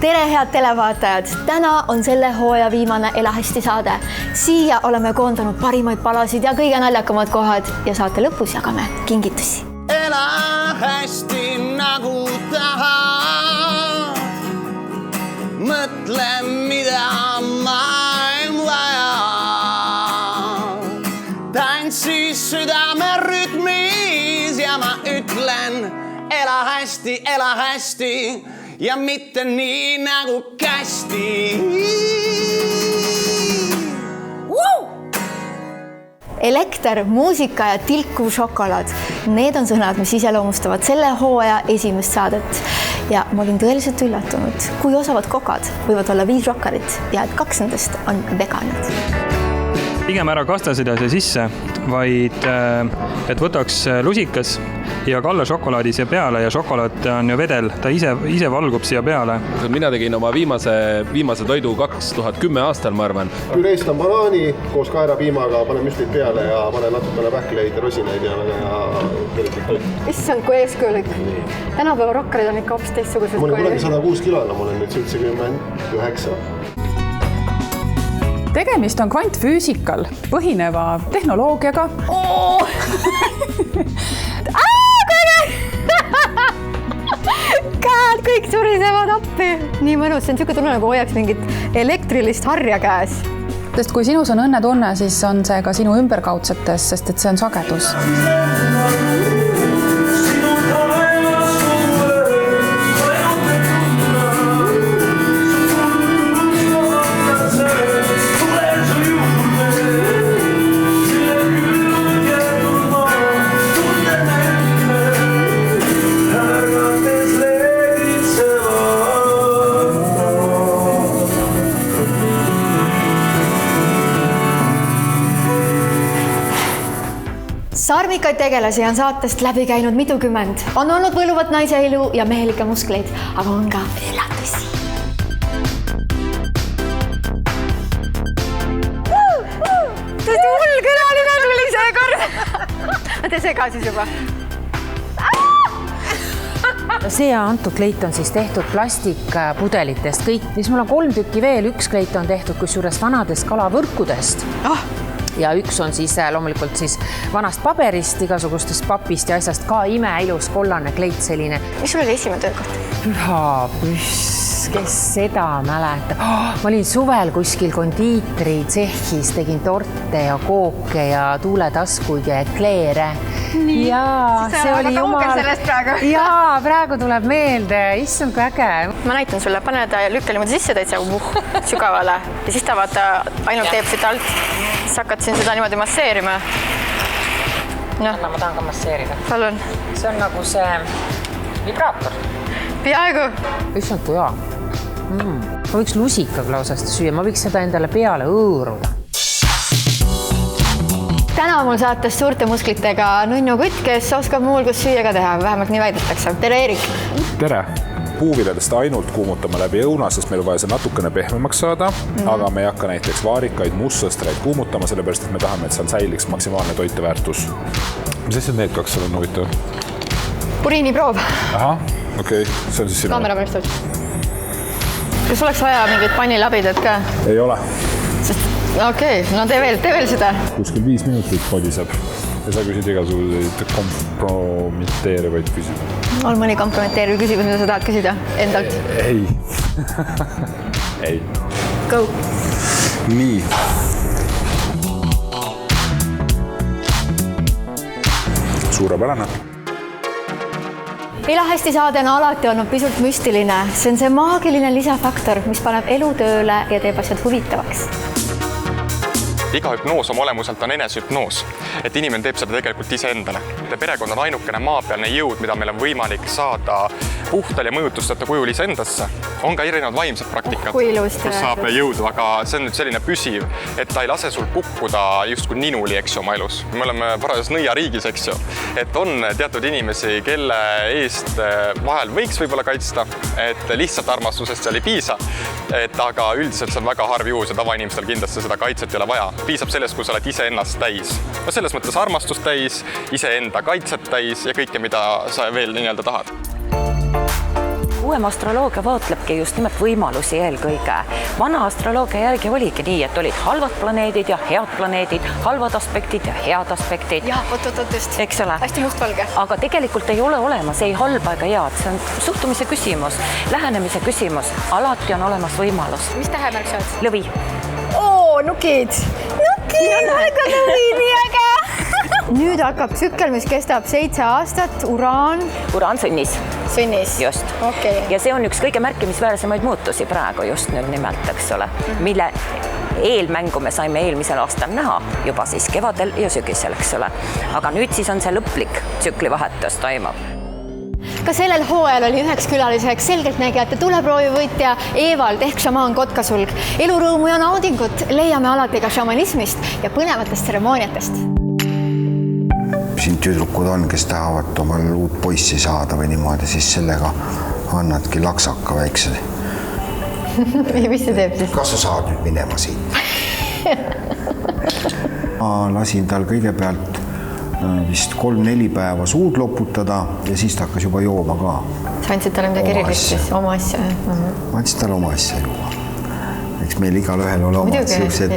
Tere, head televaatajad! Täna on selle hooaja viimane Ela hästi saade. Siia oleme koondanud parimaid palasid ja kõige naljakamad kohad ja saate lõpus jagame kingitusi. Ela hästi nagu tahad. Mõtle, mida maailm vajab. Tantsi südame rütmis ja ma ütlen ela hästi ja mitte nii nagu kästi. Elekter, muusika ja tilkuv šokolaad. Need on sõnad, mis iseloomustavad selle hooaja esimest saadet. Ja ma olin tõeliselt üllatunud, kui osavad kokad võivad olla 5 rokkarit ja et 2 nendest on veganid. Pigem ära kasta seda sisse, vaid et võtaks lusikas ja kalla šokolaadi siia peale ja šokolaad on ju vedel, ta ise valgub siia peale. Mina tegin oma viimase toidu 2010 aastal, ma arvan. Püreistan banaani koos kaerapiimaga, panen müslit peale ja panen natukene pähkleid ja rosinaid ja tegelikult toit. Issand, kui eeskujulik. Tänapäeva rokkarid on ikka hoopis teistsugused. Ma olen kunagi 106 kilona, ma olen nüüd 79. Tegemist on kvantfüüsikal põhineva tehnoloogiaga. Käed kõik surisevad appi. Nii mõnus, see on niisugune tunne, nagu hoiaks mingit elektrilist harja käes. Sest kui sinus on õnnetunne, siis on see ka sinu ümberkaudsetes, sest et see on sagedus. Sarmikaid tegelasi on saatest läbi käinud mitukümmend. On olnud võluvat naise ilu ja mehelikke muskleid, aga on ka üllatusi. Tõesti hull külaline tuli seekord. Te sega siis juba. See antud kleit on siis tehtud plastikpudelitest kõik. Siis mul on 3 tükki veel, 1 kleit on tehtud kusjuures vanadest kalavõrkudest. Ja 1 on siis loomulikult siis vanast paberist, igasugustest papist ja asjast ka imeilus kollane kleit selline. Mis sul oli esimene töökoht? Püha püss, kes seda mäletab? Ma olin suvel kuskil kondiitri tsehhis, tegin torte ja kooke ja tuuletaskuid ja ekleere. Jaa, see oli jumal. Jaa, praegu tuleb meelde. Issand, kui äge. Ma näitan sulle, pane ta ja lükka niimoodi sisse täitsa sügavale. Ja siis ta vaata ainult teeb siit alt. Siis hakkad siin seda niimoodi masseerima. Ma tahan ka masseerida. Palun. See on nagu see vibraator. Peaaegu. Issand, kui hea. Ma võiks lusikaklausast süüa, ma võiks seda endale peale õõruda. Täna on mul saates suurte musklitega Nunnu Kutt, kes oskab muu hulgas süüa ka teha, vähemalt nii väidetakse. Tere, Erik! Tere! Puuviledest ainult kuumutama läbi õuna, sest meil on vaja see natukene pehmemaks saada, aga me ei hakka näiteks vaarikaid, mustsõstreid kuumutama, sellepärast, et me tahame, et seal säiliks maksimaalne toiteväärtus. Mis asjad need 2 on huvitav? Puriiniproov. Aha, okei, see on siis sinu. Kaamera mõistud. Kas oleks vaja mingit pannilabidat ka? Ei ole. Okei, no tee veel seda. Kuskil 5 minutit podiseb ja sa küsid igasuguseid kompromiteerivaid küsimusi. On mõni kompromiteeriv küsimus, mida sa tahad küsida endalt? Ei. Ei. Go. Nii. Suurepärane. Ela hästi saade on alati olnud pisut müstiline. See on see maagiline lisafaktor, mis paneb elu tööle ja teeb asjad huvitavaks. Iga hüpnoos oma olemuselt on enesehüpnoos, et inimene teeb seda tegelikult iseendale. Perekond on ainukene maapealne jõud, mida meil on võimalik saada puhtal ja mõjutusteta kujul iseendasse. On ka erinevad vaimsed praktikad, kus saab jõudu, aga see on nüüd selline püsiv, et ta ei lase sul kukkuda justkui ninuli, eks ju, oma elus. Me oleme parajas nõiariigis, eks ju, et on teatud inimesi, kelle eest vahel võiks võib-olla kaitsta, et lihtsalt armastusest seal ei piisa, aga üldiselt see on väga harv juhus ja tavainimestel kindlasti seda kaitset ei ole vaja. Piisab sellest, kui sa oled iseennast täis. No selles mõttes armastust täis, iseenda kaitset täis ja kõike, mida sa veel nii-öelda tahad. Uuem astroloogia vaatlebki just nimelt võimalusi eelkõige. Vana astroloogia järgi oligi nii, et olid halvad planeedid ja head planeedid, halvad aspektid ja head aspektid. Ja, oot-oot-oot, eks ole. Hästi mustvalge. Aga tegelikult ei ole olemas, ei halba ega head. See on suhtumise küsimus, lähenemise küsimus. Alati on olemas võimalus. Mis tähemärk sa oled? Lõvi. Nukid, väga lõvi, nii äge. Nüüd hakkab tsükkel, mis kestab 7 aastat, Uraan sünnis. Sünnis? Just. Okay. Ja see on üks kõige märkimisväärsemaid muutusi praegu just nüüd nimelt, eks ole, mille eelmängu me saime eelmisel aastal näha juba siis kevadel ja sügisel, eks ole. Aga nüüd siis on see lõplik tsüklivahetus toimub. Ka sellel hooajal oli üheks külaliseks selgeltnägijate tuleproovivõitja Evald ehk šamaan Kotkasulg. Elurõõmu ja naudingut leiame alati ka šamanismist ja põnevatest tseremooniatest. Siin tüdrukud on, kes tahavad omal uut poissi saada või niimoodi, siis sellega annadki laksaka väikse. Ja mis see teeb siis? Kas sa saad nüüd minema siit? Ma lasin tal kõigepealt vist 3-4 päeva suud loputada ja siis ta hakkas juba jooma ka. Sa andsid talle midagi erilist siis, oma asja? Ma andsid talle oma asja juua. Eks meil igal ühel ole omad siuksed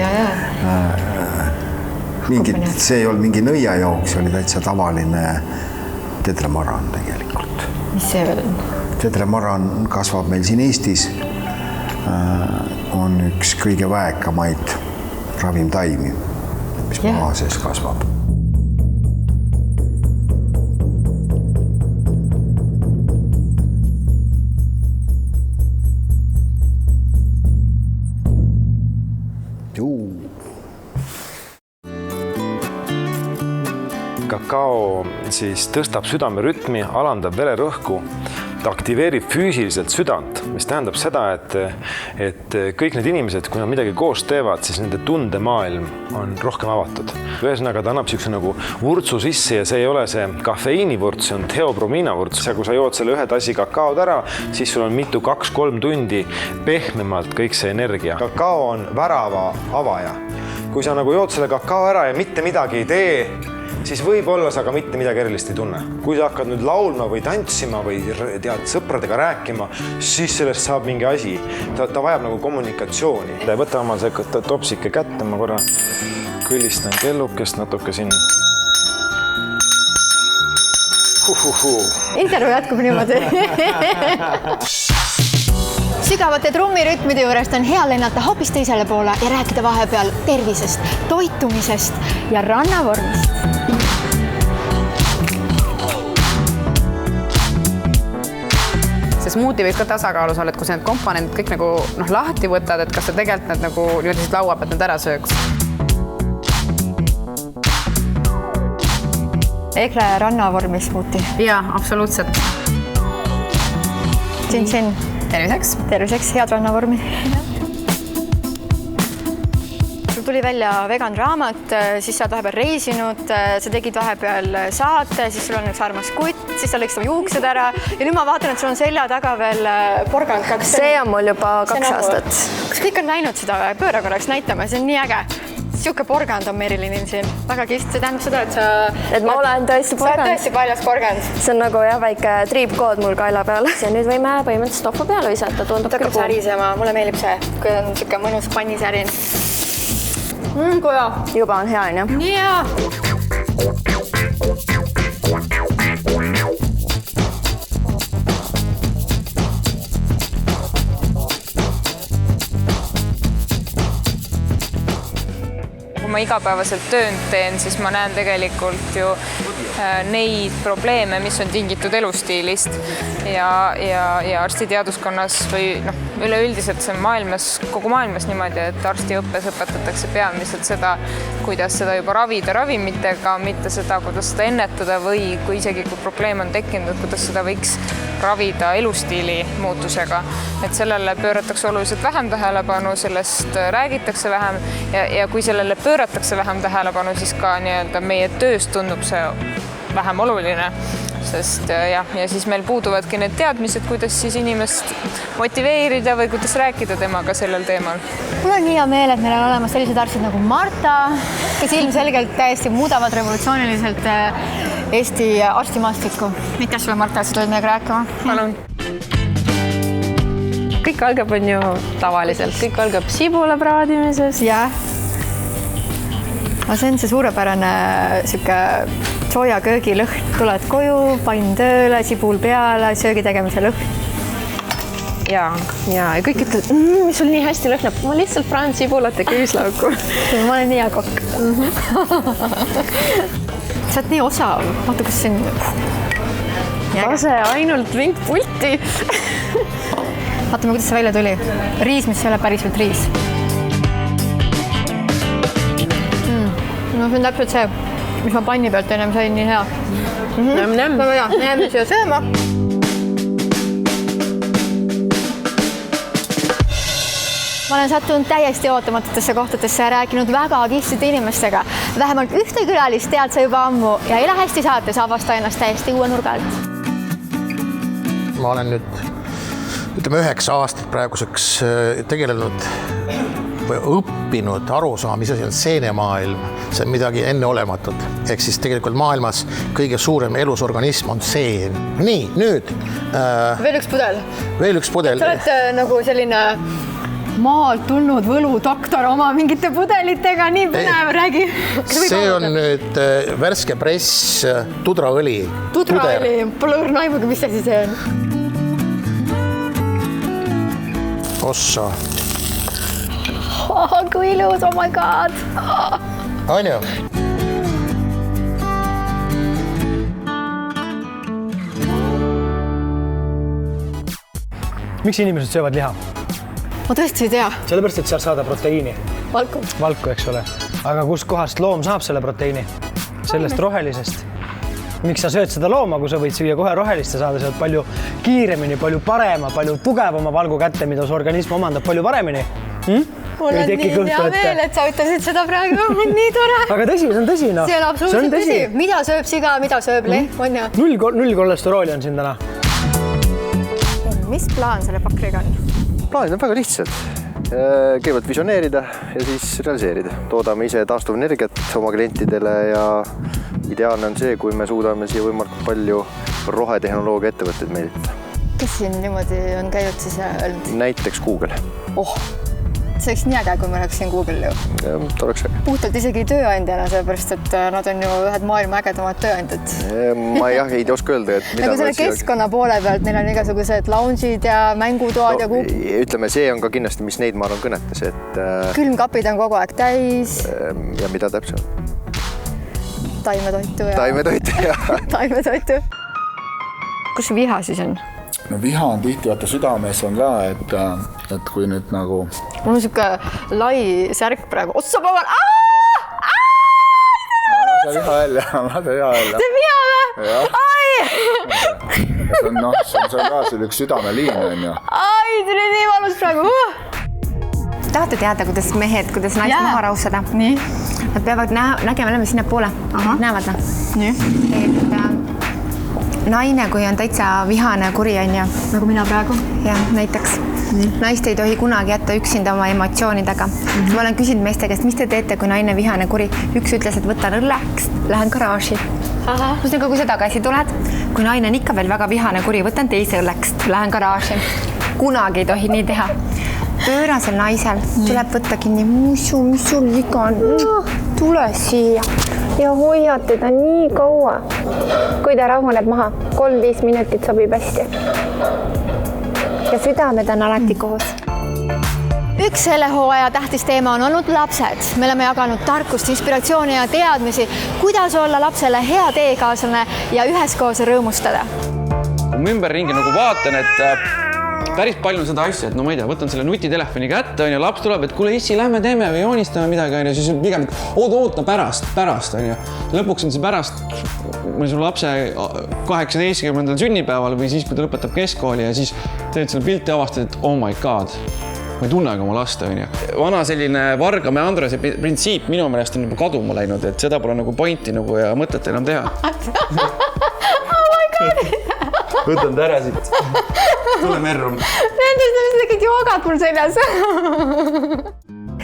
mingid, see ei olnud mingi nõiajook, see oli täitsa tavaline tetramaran tegelikult. Mis see veel on? Tetramaran kasvab meil siin Eestis, on üks kõige väekamaid ravimtaimi, mis maa sees kasvab. Kakao siis tõstab südamerütmi, alandab vererõhku, ta aktiveerib füüsiliselt südant, mis tähendab seda, et kõik need inimesed, kui nad midagi koos teevad, siis nende tundemaailm on rohkem avatud. Ühesõnaga, ta annab siukse nagu vurtsu sisse ja see ei ole see kafeiinivurts, see on theobromina-vurts. Ja kui sa jood selle 1 tassi kakaod ära, siis sul on mitu 2-3 tundi pehmemalt kõik see energia. Kakao on värava avaja. Kui sa nagu jood selle kakao ära ja mitte midagi ei tee, siis võib-olla sa ka mitte midagi erilist ei tunne. Kui sa hakkad nüüd laulma või tantsima või tead sõpradega rääkima, siis sellest saab mingi asi. Ta vajab nagu kommunikatsiooni. Võta oma see topsike kätte, ma korra kõlistan kellukest natuke siin. Intervju jätkub niimoodi. Sügavate trummirütmide juurest on hea lennata hoopis teisele poole ja rääkida vahepeal tervisest, toitumisest ja rannavormist. See smuuti võib ka tasakaalus olla, et kui sa need komponendid kõik nagu lahti võtad, et kas sa tegelikult need nagu niimoodi laua pealt need ära sööks. Ekle rannavormi smuuti. Jaa, absoluutselt. Tšin-tšin. Terviseks. Terviseks, head rannavormi. Sul tuli välja vegan raamat, siis sa oled vahepeal reisinud, sa tegid vahepeal saate, siis sul on üks armas kutt, siis sa lõiksid juuksed ära ja nüüd ma vaatan, et sul on selja taga veel porgand. See on mul juba 2 aastat. Kas kõik on näinud seda? Pööra korraks näitama, see on nii äge. Siuke porgand on Merilinil siin. Väga kihvt, see tähendab seda, et sa... Et ma olen tõesti porgand. Sa oled tõesti paljas porgand. See on nagu jah, väike triipkood mul kaela peal. Ja nüüd võime põhimõtteliselt stoppa peale visata, tundub küll kuum. Särisema, mulle meelib see, kui on siuke mõnus pannisärin. Kui hea. Juba on hea, on jah? Nii hea. Kui ma igapäevaselt tööd teen, siis ma näen tegelikult ju neid probleeme, mis on tingitud elustiilist ja arstiteaduskonnas või üleüldiselt see kogu maailmas niimoodi, et arstiõppes õpetatakse peamiselt seda, kuidas seda juba ravida ravimitega, mitte seda, kuidas seda ennetada või kui isegi kui probleem on tekkinud, kuidas seda võiks ravida elustiili muutusega. Et sellele pööratakse oluliselt vähem tähelepanu, sellest räägitakse vähem ja kui sellele pööratakse vähem tähelepanu, siis ka meie töös tundub see vähem oluline, sest ja siis meil puuduvadki need teadmised, kuidas siis inimest motiveerida või kuidas rääkida temaga sellel teemal. Mul on hea meel, et meil on olemas sellised arstid nagu Marta, kes ilmselgelt täiesti muudavad revolutsiooniliselt Eesti arstimaastikku. Aitäh sulle, Marta, et sa tulid meiega rääkima. Palun. kõik algab on ju tavaliselt, kõik algab sibula praadimisest. Jah. See on see suurepärane siuke sooja köögilõht. Tuled koju, pann tööle, sibul peale, söögi tegemise lõht. Ja kõik ütlevad, mis sul nii hästi lõhnab. Ma lihtsalt praen sibulat ja küüslauku. Ma olen nii hea kokk. Sa oled nii osav. Vaata, kus see on... Lase ainult vink pulti. Vaatame, kuidas see välja tuli. Riis, mis ei ole päriselt riis. No see on täpselt see, mis ma panni pealt ennem sain nii hea. Nämm. Väga hea, jääme siia sööma. Ma olen sattunud täiesti ootamatutesse kohtadesse ja rääkinud väga kihvtide inimestega. Vähemalt ühte külalist tead sa juba ammu ja Ela hästi saates avasta ennast täiesti uue nurga alt. Ma olen nüüd, ütleme 9 aastat praeguseks tegelenud või õppinud aru saama, mis asi on seenemaailm. See on midagi enneolematut. Ehk siis tegelikult maailmas kõige suurem elusorganism on seen. Nii, nüüd... Veel üks pudel. Veel üks pudel. Sa oled nagu selline maalt tulnud võludoktor oma mingite pudelitega, nii põnev, räägi. See on nüüd värske press tudraõli. Tudraõli, pole õrna aimugi, mis asi see on? Ossa. Kui ilus, oh my god. On ju? Miks inimesed söövad liha? Ma tõesti ei tea. Sellepärast, et seal saada proteiini. Valku. Valku, eks ole. Aga kust kohast loom saab selle proteiini? Sellest rohelisest. Miks sa sööd seda looma, kui sa võid süüa kohe rohelist ja saada sealt palju kiiremini, palju parema, palju tugevama valgu kätte, mida su organism omandab palju paremini? Mul on nii hea veel, et sa ütlesid seda praegu, on nii tore. Aga tõsi, see on tõsi, noh. See on absoluutselt tõsi. Mida sööb siga, mida sööb lehm, on ju? Null kolesterooli on siin täna. Mis plaan selle pakriga on? Plaanid on väga lihtsad. Kõigepealt visioneerida ja siis realiseerida. Toodame ise taastuvenergiat oma klientidele ja ideaalne on see, kui me suudame siia võimalikult palju rohetehnoloogia ettevõtteid meelitada. Kes siin niimoodi on käinud siis öelnud? Näiteks Google. See oleks nii äge, kui me oleks siin Google ju. Ta oleks äge. Puhtalt isegi tööandjana, sellepärast, et nad on ju ühed maailma ägedamad tööandjad. Ma ei oska öelda, et mida... Nagu selle keskkonna poole pealt, neil on igasugused lounge'id ja mängutoad ja kuub. Ütleme, see on ka kindlasti, mis neid ma arvan kõnetas, et... Külmkapid on kogu aeg täis. Ja mida täpselt? Taimetoitu ja... Taimetoitu, jah. Taimetoitu. Kus viha siis on? No viha on tihti, vaata südames on ka, et kui nüüd nagu... Mul on siuke lai särk praegu. Otsa pagan! Lase viha välja. See viha või? Ai! See on ka sul üks südameliin, on ju. Ai, see oli nii valus praegu. Tahate teada, kuidas mehed, kuidas naist maha raustada? Nii. Nad peavad nägema läbi sinna poole. Näevad nad? Nii. Naine, kui on täitsa vihane kuri, on ju. Nagu mina praegu? Jah, näiteks. Naist ei tohi kunagi jätta üksinda oma emotsioonidega. Ma olen küsinud meeste käest, mis te teete, kui naine vihane kuri? Üks ütles, et võtan õlleks, lähen garaaži. Kui sa tagasi tuled, kui naine on ikka veel väga vihane kuri, võtan teise õlleks, lähen garaaži. Kunagi ei tohi nii teha. Pöörasel naisel tuleb võtta kinni, mis sul viga on? Tule siia ja hoiad teda nii kaua. Kui ta rahuneb maha, 3-5 minutit sobib hästi. Ja südamed on alati koos. Üks selle hooaja tähtis teema on olnud lapsed. Me oleme jaganud tarkust, inspiratsiooni ja teadmisi, kuidas olla lapsele hea teekaaslane ja üheskoos rõõmustada. Kui ümberringi nagu vaatan, et päris palju on seda asja, et no ma ei tea, võtan selle nutitelefoni kätte, ja laps tuleb, et kuule issi, lähme teeme või joonistame midagi, ja siis pigem, oota pärast, on ju. Lõpuks on see pärast, ma su lapse 18. sünnipäeval või siis, kui ta lõpetab keskkooli ja siis teed selle pilti avastad, et oh my god, ma ei tunnegi oma last, on ju. Vana selline Vargamäe Andrese printsiip minu meelest on juba kaduma läinud, et seda pole nagu pointi nagu ja mõtet enam teha. Oh my god! Võtan ta ära siit. Tule merru. Nendest on kõik joogad mul seljas.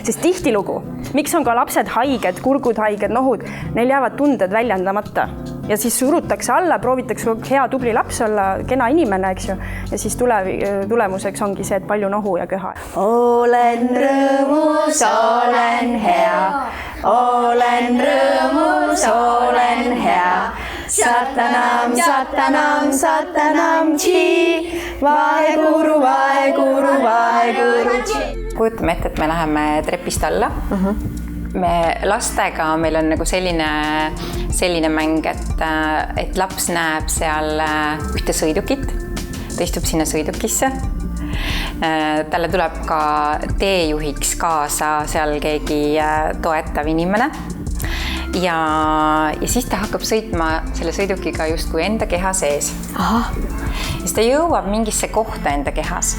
Sest tihtilugu, miks on ka lapsed haiged, kurgud haiged, nohud, neil jäävad tunded väljendamata. ja siis surutakse alla, proovitakse hea tubli laps olla, kena inimene, eks ju. Ja siis tulemuseks ongi see, et palju nohu ja köha. Olen rõõmus, olen hea. Olen rõõmus, olen hea. Satanam, satanam, satanam, tši. Vaeguru, vaeguru, vaeguru, tši. Kujutame ette, et me läheme trepist alla. Me lastega, meil on nagu selline mäng, et laps näeb seal ühte sõidukit. Ta istub sinna sõidukisse. Talle tuleb ka teejuhiks kaasa seal keegi toetav inimene. Ja siis ta hakkab sõitma selle sõidukiga justkui enda keha sees. Ja siis ta jõuab mingisse kohta enda kehas.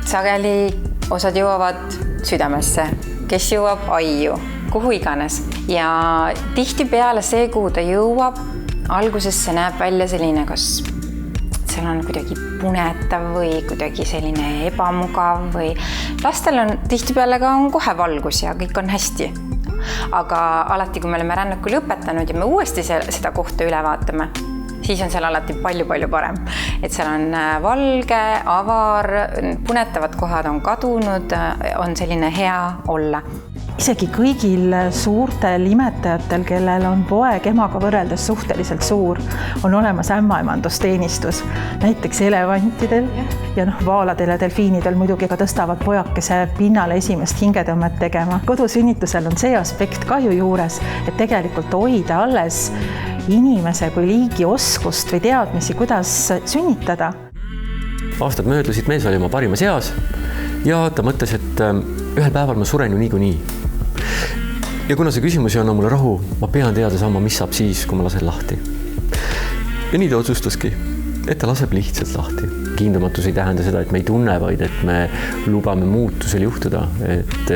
Sageli osad jõuavad südamesse, kes jõuab aiu, kuhu iganes. Ja tihtipeale see, kuhu ta jõuab, alguses see näeb välja selline, kas seal on kuidagi punetav või kuidagi selline ebamugav või lastel on tihtipeale ka on kohe valgus ja kõik on hästi. Aga alati, kui me oleme rännaku lõpetanud ja me uuesti seda kohta üle vaatame, siis on seal alati palju-palju parem. Et seal on valge, avar, punetavad kohad on kadunud, on selline hea olla. Isegi kõigil suurtel imetajatel, kellel on poeg emaga võrreldes suhteliselt suur, on olemas ämmaemandusteenistus. Näiteks elevantidel ja vaaladel ja delfiinidel muidugi ka tõstavad pojakese pinnale esimest hingetõmmet tegema. Kodusünnitusel on see aspekt ka ju juures, et tegelikult hoida alles inimese kui liigi oskust või teadmisi, kuidas sünnitada. Aastad möödusid, mees oli oma parimas eas ja ta mõtles, et ühel päeval ma suren ju niikuinii. Ja kuna see küsimus ei anna mulle rahu, ma pean teada saama, mis saab siis, kui ma lasen lahti. Ja nii ta otsustaski, et ta laseb lihtsalt lahti. Kiindamatus ei tähenda seda, et me ei tunne, vaid et me lubame muutusel juhtuda. Et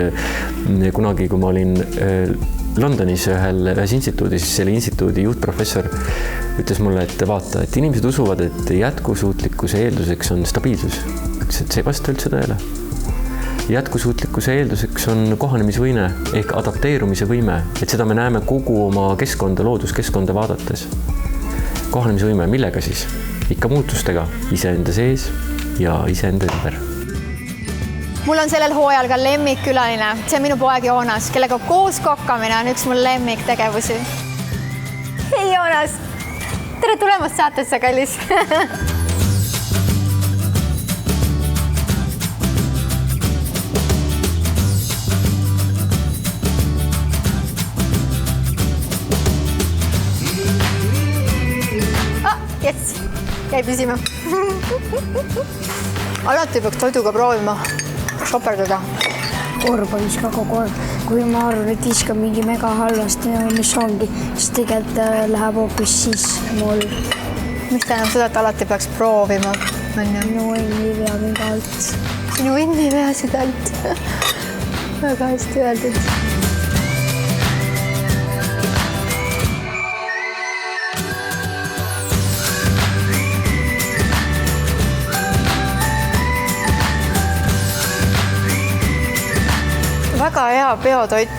kunagi, kui ma olin Londonis ühes instituudis, selle instituudi juhtprofessor ütles mulle, et vaata, et inimesed usuvad, et jätkusuutlikkuse eelduseks on stabiilsus. Et see ei vasta üldse tõele. Jätkusuutlikkuse eelduseks on kohanemisvõime ehk adapteerumise võime, et seda me näeme kogu oma keskkonda, looduskeskkonda vaadates. Kohanemisvõime, millega siis? Ikka muutustega, iseenda sees ja iseenda ümber. Mul on sellel hooajal ka lemmikkülaline. See on minu poeg Joonas, kellega koos kokkamine on üks mul lemmiktegevusi. Hei Joonas! Tere tulemast saatesse, kallis! Jäi püsima. Alati peaks toiduga proovima šoperdada. Korba viska kogu aeg. Kui ma arvan, et viskab mingi mega halvasti, mis ongi, siis tegelikult läheb hoopis siis mul. Mis tähendab seda, et alati peaks proovima? No ei vea mingi alt. Sinu õnn ei vea seda alt. Väga hästi öeldud. Väga hea peotoit.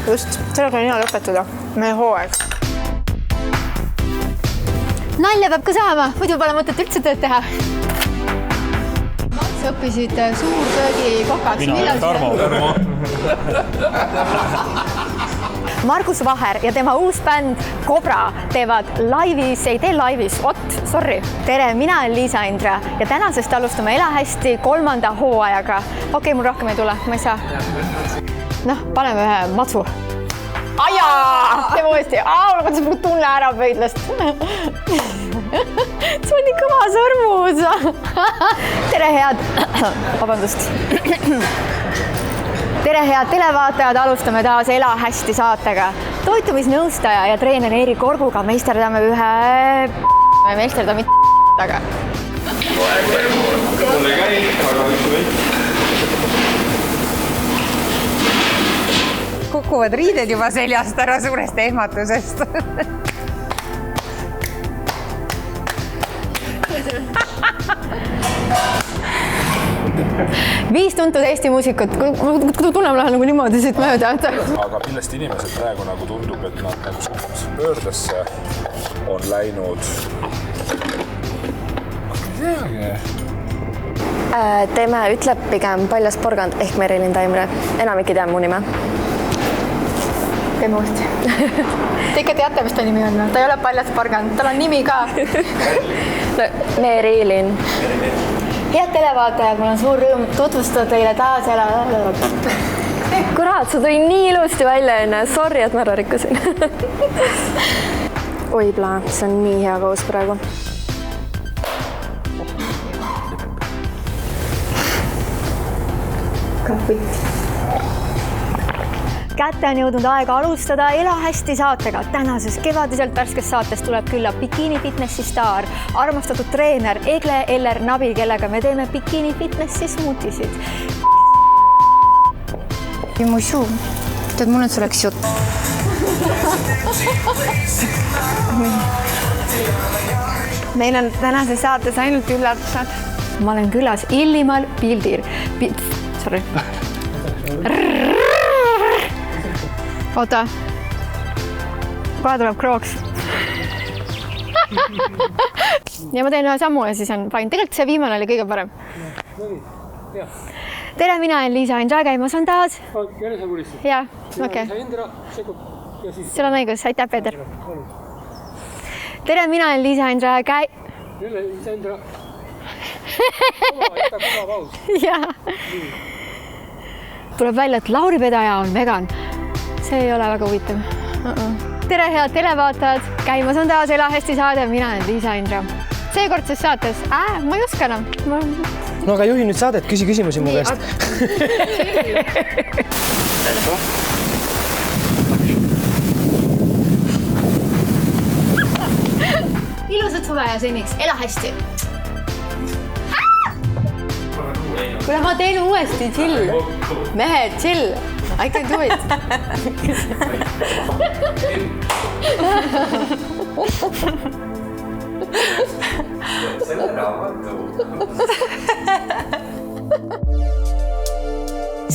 Just, sellega on hea lõpetada. Meie hooaeg. Nalja peab ka saama, muidu pole mõtet üldse tööd teha. Sa õppisid suurtöögi kokaks. Mina olen Tarmo. Margus Vaher ja tema uus bänd Kobra teevad laivis, ei tee laivis, sorry. Tere, mina olen Liisa Indra ja tänasest alustame Ela hästi 3. hooajaga. Okei, mul rohkem ei tule, ma ei saa. Paneme ühe matsu. Ajaa! Teeme uuesti. Ma mõtlesin, et tunne ära pöidlast. See on nii kõva sõrmus. Tere, head. Vabandust. Tere, head televaatajad, alustame taas Ela hästi saatega. Toitumisnõustaja ja treener Eeri Korguga meisterdame taga. Kukuvad riided juba seljast ära suurest ehmatusest. 5 tuntud Eesti muusikut, tunneme lähe nagu niimoodi siit mööda. Aga millest inimesed praegu nagu tundub, et nad nagu suhtumise pöördesse on läinud? Teeme ütleb pigem Paljas porgand ehk Merilin Taimre. Enamik ei tea mu nime. Teeme uuesti. Te ikka teate, mis ta nimi on? Ta ei ole Paljas porgand, tal on nimi ka. Merilin. Head televaatajad, mul on suur rõõm tutvustada teile taas Kurat, sa tõi nii ilusti välja enne. Sorry, et ma ära rikkusin. Oi plaan, see on nii hea koos praegu. Kapit. Kätte on jõudnud aega alustada Ela hästi saatega. Tänases kevadiselt värskes saates tuleb külla Bikini Fitnessi staar, armastatud treener Egle Eller Nabi, kellega me teeme Bikini Fitnessi smuutisid. Mušu, tead, mul on sulle üks jutt. Meil on tänases saates ainult üllatused. Ma olen külas Illimaal Pildir. Sorry. Oota. Kohe tuleb krooks. Ja ma teen ühe sammu ja siis on fine. Tegelikult see viimane oli kõige parem. Tere, mina olen Liisa Indra, käimas on taas. Jaa, okei. Sul on õigus, aitäh, Peeter. Tere, mina olen Liisa Indra, Liisa Indra. Jaa. Tuleb välja, et Lauri Pedaja on vegan. See ei ole väga huvitav. Tere, head televaatajad. Käimas on taas Ela hästi saade. Mina olen Liisa Indra. Seekordses saates. Ma ei oska enam. No aga juhi nüüd saadet, küsi küsimusi mu käest. Ilusat suve ja seniks. Ela hästi. Kuule, ma teen uuesti chill. Mehed, chill. I can do it.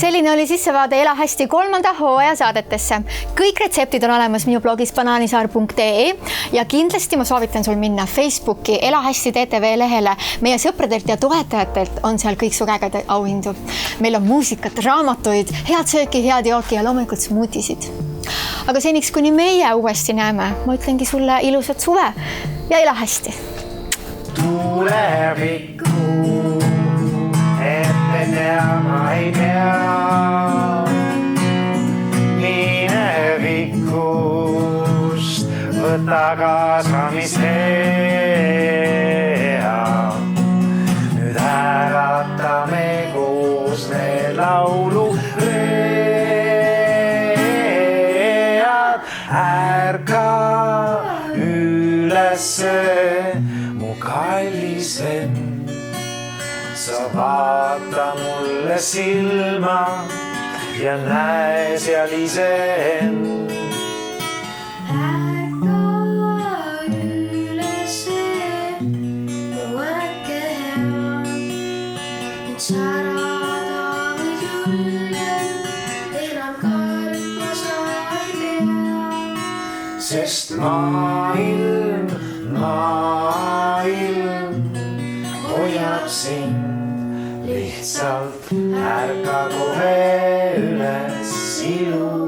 Selline oli sissevaade Ela hästi 3. hooaja saadetesse. Kõik retseptid on olemas minu blogis bananisaar.ee ja kindlasti ma soovitan sul minna Facebooki Ela hästi TTV lehele. Meie sõpradelt ja toetajatelt on seal kõik su kägede auhindu. Meil on muusikat, raamatuid, head sööki, head jooki ja loomulikult smuutisid. Aga seniks, kuni meie uuesti näeme, ma ütlengi sulle ilusat suve ja ela hästi. Tulevikku ette teama ei pea. Minevikust võta kaasa, mis hea. Nüüd hääratame koos need laulu read. Ärka ülesse, mu kallis venn. Sa vaata mulle silma ja näe seal ise end. Ärka ülesse, mu äkke hea. Nüüd särada või julgen, enam kartma sa ei pea. Sest maailm hoiab sind. Lihtsalt ärka kohe üles ilu.